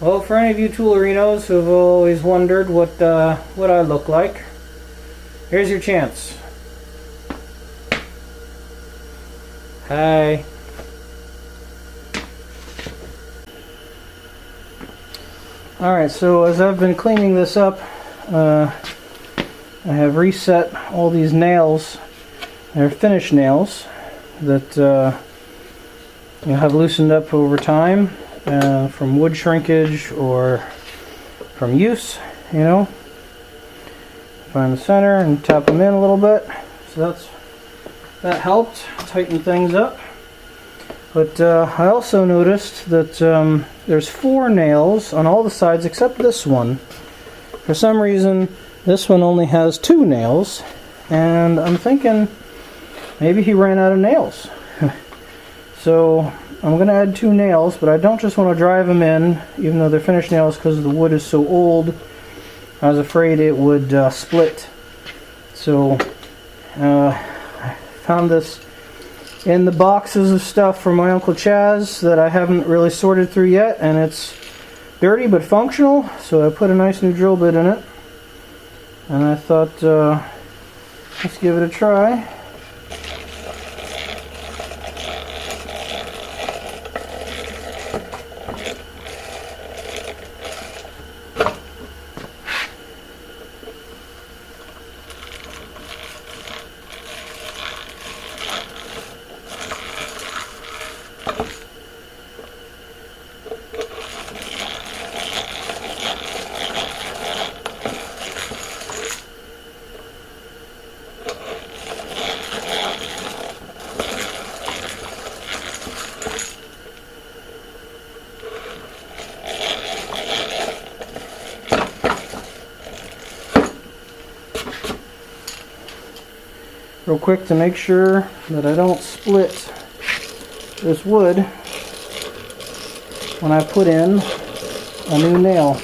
Well, for any of you toolerinos who have always wondered what I look like, here's your chance. Hi. Alright, so as I've been cleaning this up, I have reset all these nails. They're finished nails that have loosened up over time from wood shrinkage or from use, you know. Find the center and tap them in a little bit. So that helped tighten things up. But I also noticed that there's 4 nails on all the sides except this one. For some reason, this one only has 2 nails, and I'm thinking maybe he ran out of nails. So I'm going to add 2 nails, but I don't just want to drive them in, even though they're finished nails, because the wood is so old. I was afraid it would split. So I found this in the boxes of stuff from my Uncle Chaz that I haven't really sorted through yet, and it's dirty but functional, so I put a nice new drill bit in it, and I thought let's give it a try. Real quick to make sure that I don't split this wood when I put in a new nail.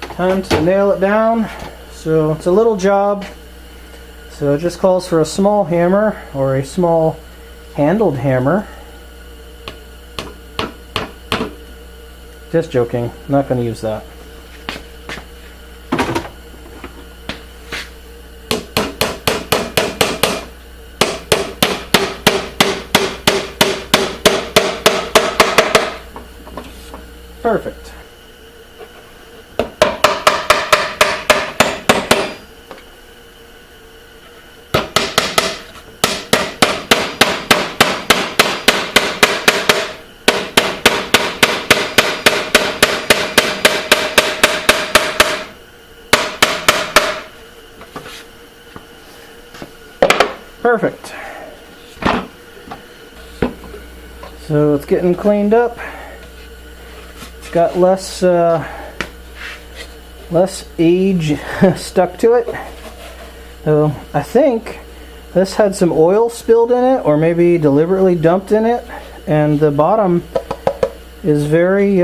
Time to nail it down. So it's a little job, so it just calls for a small hammer or a small handled hammer. Just joking, I'm not going to use that. Perfect. Perfect. So it's getting cleaned up. It's got less age stuck to it. So I think this had some oil spilled in it, or maybe deliberately dumped in it, and the bottom is very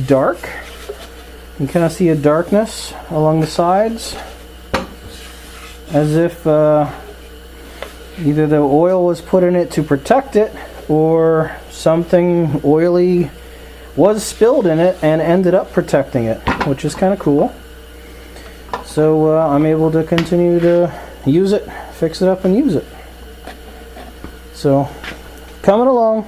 dark. You can kind of see a darkness along the sides, as if either the oil was put in it to protect it, or something oily was spilled in it and ended up protecting it, which is kind of cool. So I'm able to continue to use it, fix it up and use it. So coming along.